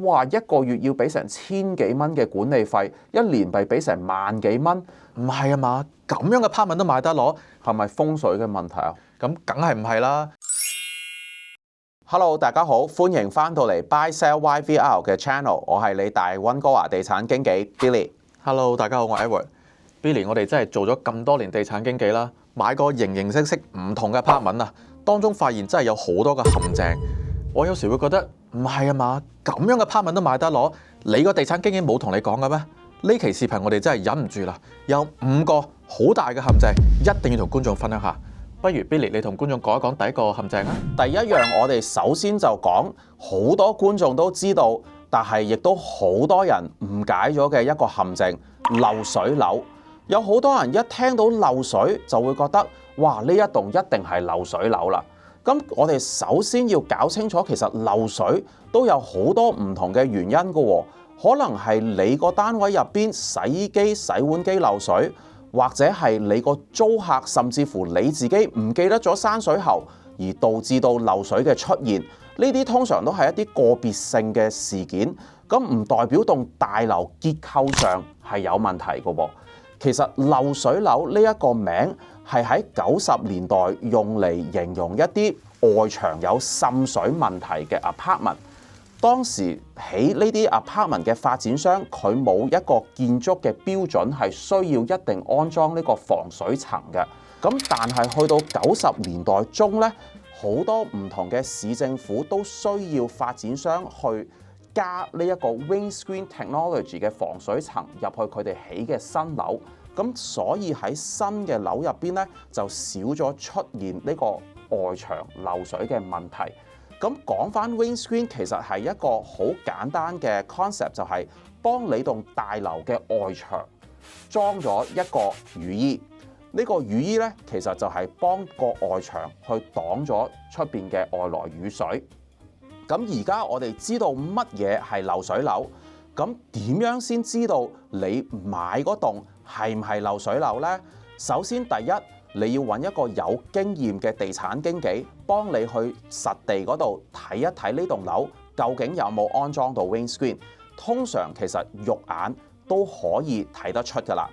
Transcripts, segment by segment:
哇，一個月要俾成千幾蚊嘅管理費，一年俾成萬幾蚊，唔係啊嘛？咁樣嘅 apartment 都買得攞，係咪風水嘅問題啊？咁梗係唔係啦。Hello，大家好，歡迎翻到嚟 Buy Sell YVR 嘅 channel，我係你大溫哥華地產經紀 Billy。Hello，大家好，我係 Edward。Billy，我哋真係做咗咁多年地產經紀啦，買過形形色色唔同嘅 apartment啊，當中發現真係有好多嘅陷阱。我有時會覺得唔係啊嘛，咁樣嘅 apartment 都買得攞，你個地產經紀冇同你講嘅咩？呢期視頻我哋真係忍唔住啦，有5個好大嘅陷阱，一定要同觀眾分享下。不如 Billy，你同觀眾講一講第一個陷阱啊。第一樣，我哋首先就講好多觀眾都知道，但係亦都好多人誤解咗嘅一個陷阱——漏水樓。有好多人一聽到漏水就會覺得，哇！呢一棟一定係漏水樓啦。咁我哋首先要搞清楚，其實漏水都有好多唔同嘅原因㗎喎。可能係你個單位入邊洗衣機、洗碗機漏水。或者係你個租客，甚至乎你自己唔記得咗閂水喉，而導致到漏水嘅出現。呢啲通常都係一啲個別性嘅事件，咁唔代表棟大樓結構上係有問題嘅喎。其實漏水樓呢一個名係喺90年代用嚟形容一啲外牆有滲水問題嘅 apartment。當時起呢啲 apartment 嘅發展商，佢冇一個建築嘅標準係需要一定安裝呢個防水層嘅。咁但係去到90年代中呢，好多唔同嘅市政府都需要發展商去加呢一個 windscreen technology 嘅防水層入去佢哋起嘅新樓。咁所以喺新嘅樓入邊呢，就少咗出現呢個外牆漏水嘅問題。咁講翻 windscreen 其實係一個好簡單嘅 concept， 就係幫你棟大樓嘅外牆裝咗一個雨衣。呢個雨衣咧，其實就係幫個外牆去擋咗出邊嘅外來雨水。咁而家我哋知道乜嘢係漏水樓，咁點樣先知道你買嗰棟係唔係漏水樓呢？首先第一，你要揾一個有經驗嘅地產經紀，幫你去實地嗰度睇一睇呢棟樓究竟有冇安裝到 windscreen。通常其實肉眼都可以睇得出㗎啦。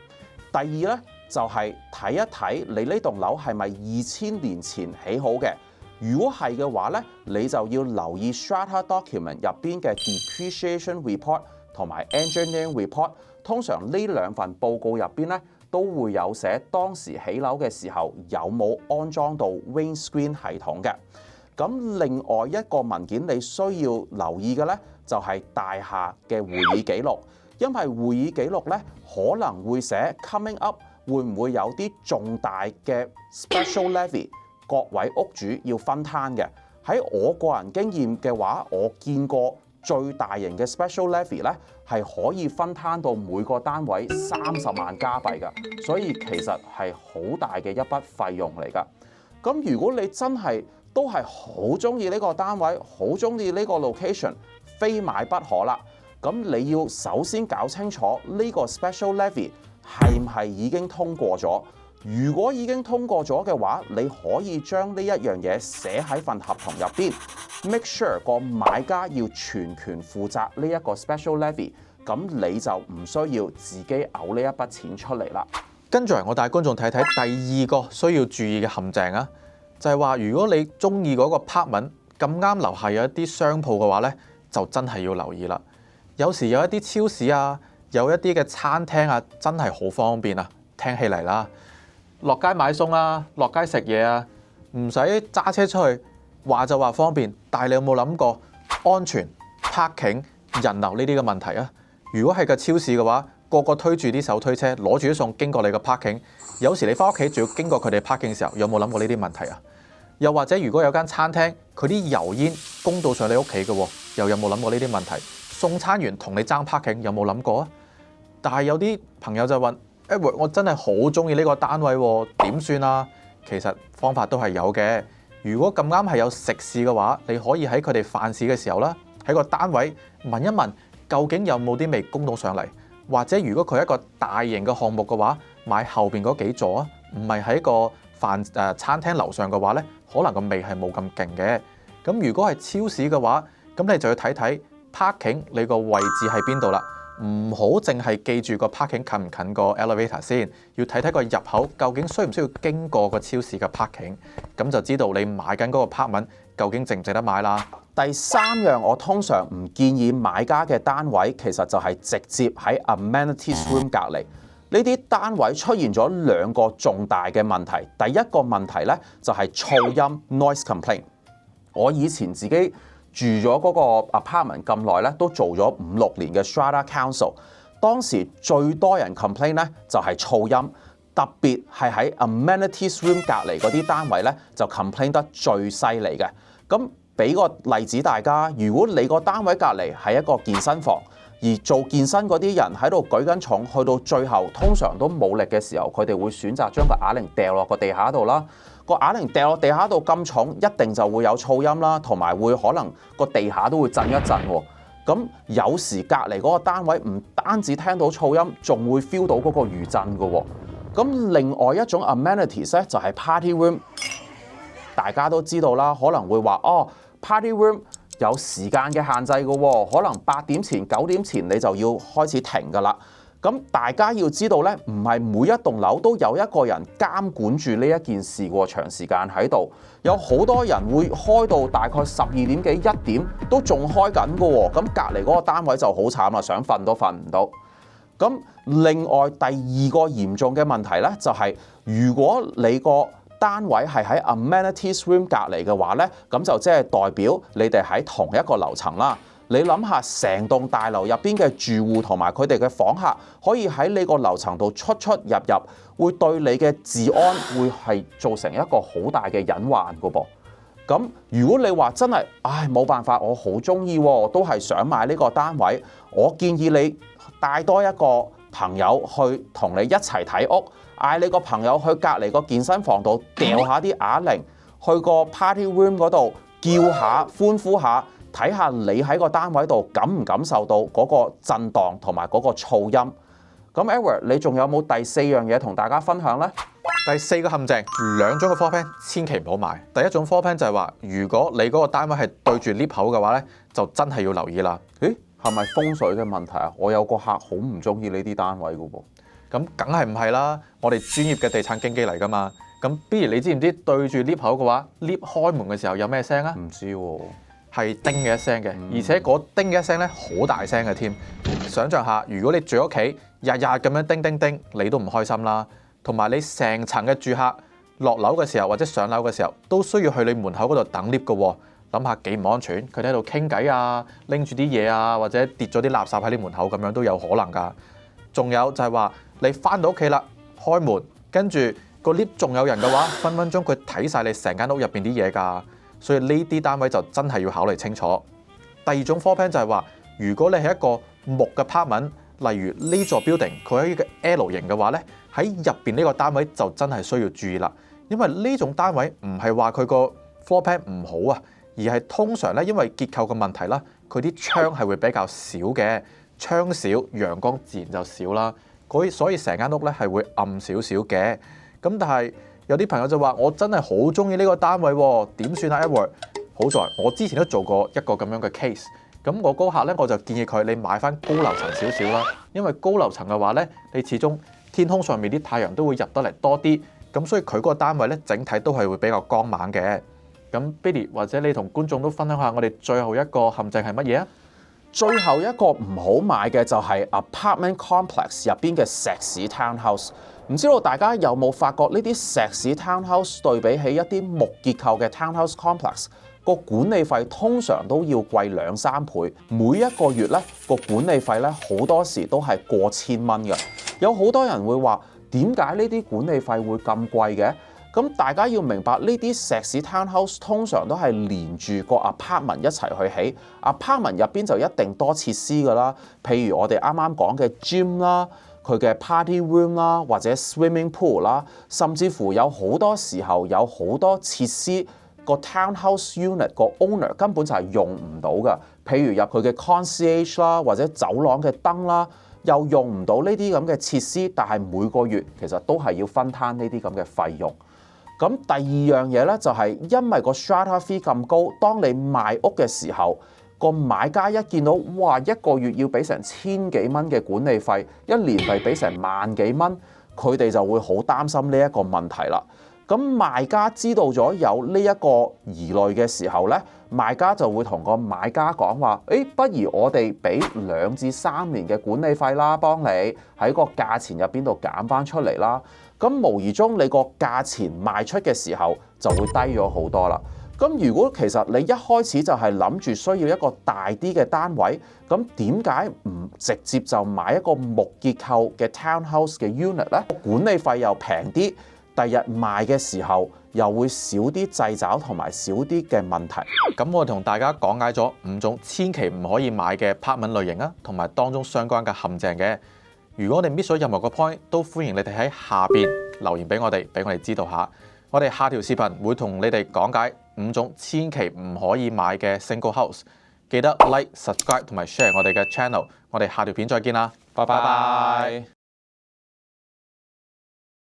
第二呢，就係睇一睇你呢棟樓係咪2000年前起好嘅。如果係嘅話呢，你就要留意 Strata Document 入邊嘅 Depreciation Report 同埋 Engineering Report。通常呢兩份報告入邊呢，都會有寫當時起樓嘅時候有冇安裝到 windscreen 系統嘅。咁另外一個文件你需要留意嘅呢，就係大廈嘅會議記錄，因為會議記錄呢可能會寫 coming up 會唔會有啲重大嘅 special levy， 各位屋主要分攤嘅。喺我個人經驗嘅話，我見過最大型嘅 special levy 咧，係可以分攤到每個單位30萬加幣㗎，所以其實係好大嘅一筆費用嚟㗎。咁如果你真係都係好中意呢個單位，好中意呢個 location， 非買不可啦。咁你要首先搞清楚呢個 special levy 係唔係已經通過咗。如果已經通過咗嘅話，你可以將呢一樣嘢寫喺份合同入邊 ，make sure 個買家要全權負責呢一個 special levy， 咁你就唔需要自己嘔呢一筆錢出嚟啦。跟住嚟，我帶觀眾睇睇第2個需要注意嘅陷阱啊，就係話如果你中意嗰個 apartment 咁啱樓下有一啲商鋪嘅話呢，就真係要留意啦。有時有一啲超市啊，有一啲嘅餐廳啊，真係好方便啊，聽起嚟啦。落街買餸啊，落街食嘢啊，唔使揸車出去，話就話方便。但係你有冇諗過安全、parking、人流呢啲嘅問題啊？如果係個超市嘅話，個個推住啲手推車，攞住啲餸經過你個 parking， 有時你翻屋企仲要經過佢哋 parking 嘅時候，有冇諗過呢啲問題啊？又或者如果有間餐廳，佢啲油煙供到上你屋企嘅，又有冇諗過呢啲問題？送餐員同你爭 parking， 有冇諗過啊？但係有啲朋友就問，我真係好中意呢個單位喎，點算啊？其實方法都係有嘅。如果咁啱係有食肆嘅話，你可以喺佢哋飯市嘅時候啦，喺個單位問一問，究竟有冇啲味供到上嚟？或者如果佢係一個大型嘅項目嘅話，買後邊嗰幾座啊，唔係喺個餐廳樓上嘅話呢，可能個味係冇咁勁嘅。咁如果係超市嘅話，咁你就要睇睇 parking 你個位置喺邊度啦，唔好淨係記住個 parking 近唔近個 elevator 先，要睇睇個入口究竟需唔需要經過個超市嘅 parking， 咁就知道你買緊嗰個 apartment究竟值唔值得買啦。第三樣我通常唔建議買家嘅單位，其實就係直接喺 amenities room 隔離。呢啲單位出現咗兩個重大嘅問題。第一個問題咧就係噪音 noise complaint。我以前自己住咗嗰個 apartment 咁耐咧，都做咗5-6年嘅 strata council。當時最多人 complain 咧就係噪音，特別係喺 amenities room 隔離嗰啲單位咧就 complain 得最犀利嘅。咁俾個例子大家，如果你個單位隔離係一個健身房，而做健身嗰啲人喺度舉緊重，去到最後通常都冇力嘅時候，佢哋會選擇將個啞鈴掉落個地下度啦。個啞鈴掉落地下度咁重，一定就會有噪音啦，同埋會可能個地下都會震一震喎。咁有時隔離嗰個單位唔單止聽到噪音，仲會 feel 到嗰個餘震嘅喎。咁另外一種 amenities 咧就係 party room， 大家都知道啦，可能會話party room 有時間嘅限制嘅喎，可能8點前、9點前你就要開始停㗎啦。咁大家要知道咧，唔係每一棟樓都有一個人監管住呢一件事喎，長時間喺度，有好多人會開到大概12點幾、1點都仲開緊嘅喎。咁隔離嗰個單位就好慘啦，想瞓都瞓唔到。咁另外第二個嚴重嘅問題咧，就係如果你個單位係喺 amenities room 隔離嘅話咧，咁就即係代表你哋喺同一個樓層啦。你諗下，成棟大樓入邊嘅住戶同埋佢哋嘅訪客，可以喺你個樓層度出出入入，會對你嘅治安會係造成一個好大嘅隱患㗎噃。咁如果你話真係，冇辦法，我好中意，都係想買呢個單位，我建議你帶多一個朋友去同你一齊睇屋。嗌你個朋友去隔離個健身房度掉下啲啞鈴，去個 party room 嗰度叫下歡呼下，睇下你喺個單位度感唔感受到嗰個震盪同埋嗰個噪音。咁 Edward， 你仲有冇第4樣嘢同大家分享呢？第4個陷阱，2種嘅 floor plan 千祈唔好買。第一種 floor plan就係話，如果你嗰個單位係對住 lift 口嘅話咧，就真係要留意啦。咦，係咪風水嘅問題啊？我有個客好唔中意呢啲單位㗎噃。咁梗係唔係啦？我哋專業嘅地產經紀嚟㗎嘛。咁不如你知唔知對住 lift 口嘅話 ，lift 開門嘅時候有咩聲啊？唔知喎，係叮嘅一聲嘅，而且嗰叮嘅一聲咧好大聲嘅添。想像下，如果你住屋企日日咁樣叮叮叮，你都唔開心啦。同埋你成層嘅住客落樓嘅時候或者上樓嘅時候，都需要去你門口嗰度等 lift 嘅喎。諗下幾唔安全？佢哋喺度傾偈啊，拎住啲嘢啊，或者跌咗啲垃圾喺你門口咁樣都有可能㗎。仲有就係話，你翻到屋企啦，開門，跟住個 lift 仲有人嘅話，分分鐘佢睇晒你成間屋入邊啲嘢㗎，所以呢啲單位就真係要考慮清楚。第二種 floor plan 就係話，如果你係一個木嘅 apartment，例如呢座 building 佢係一個 L 型嘅話咧，喺入邊呢個單位就真係需要注意啦，因為呢種單位唔係話佢個 floor plan 唔好啊，而係通常咧因為結構嘅問題啦，佢啲窗係會比較少嘅。窗少，陽光自然就少啦。所以成間屋咧係會暗少少嘅。咁但係有啲朋友就話：我真係好中意呢個單位喎，點算啊 Edward？ 好在我之前都做過一個咁樣嘅 case。咁我嗰客咧我就建議佢你買翻高樓層少少啦，因為高樓層嘅話咧，你始終天空上面啲太陽都會入得嚟多啲。咁所以佢嗰個單位咧整體都係會比較光猛嘅。咁 Billy 或者你同觀眾都分享下我哋最後一個陷阱係乜嘢啊？最後一個唔好買嘅就係 apartment complex 入邊嘅石屎 townhouse。唔知道大家有冇發覺呢啲石屎 townhouse 對比起一啲木結構嘅 townhouse complex，個管理費通常都要貴2-3倍。每一個月咧個管理費咧好多時都係過千蚊嘅。有好多人會話點解呢啲管理費會咁貴嘅？咁大家要明白呢啲石屎 townhouse 通常都係連住個 apartment 一齊去起 ，apartment 入邊就一定多設施㗎啦。譬如我哋啱啱講嘅 gym 啦，佢嘅 party room 啦，或者 swimming pool 啦，甚至乎有好多時候有好多設施個 townhouse unit 個 owner 根本就係用唔到㗎。譬如入佢嘅 concierge 啦，或者走廊嘅燈啦，又用唔到呢啲咁嘅設施，但係每個月其實都係要分攤呢啲咁嘅費用。咁第二樣嘢咧，就係因為個 strata fee 咁高，當你賣屋嘅時候，個買家一見到哇一個月要俾成1000幾蚊嘅管理費，一年係俾成萬幾蚊，佢哋就會好擔心呢一個問題啦。咁賣家知道咗有呢一個疑慮嘅時候呢，賣家就會同個買家講話：不如我哋俾2至3年嘅管理費啦，幫你喺個價錢入邊度減翻出嚟啦。咁無疑中你個價錢賣出嘅時候就會低咗好多啦。咁如果其實你一開始就係諗住需要一個大啲嘅單位，咁點解唔直接就買一個木結構嘅 townhouse 嘅 unit 呢？管理費又平啲，第日賣嘅時候又會少啲掣肘同埋少啲嘅問題。咁我同大家講解咗5種千祈唔可以買嘅 apartment 類型啊，同埋當中相關嘅陷阱嘅。如果你 miss 咗任何個 point，都歡迎你哋喺下邊留言俾我哋知道下。我哋下條視頻會同你哋講解5種千祈唔可以買嘅 single house。記得 like、subscribe 同埋 share 我哋嘅 channel。我哋下條片再見啦，拜拜。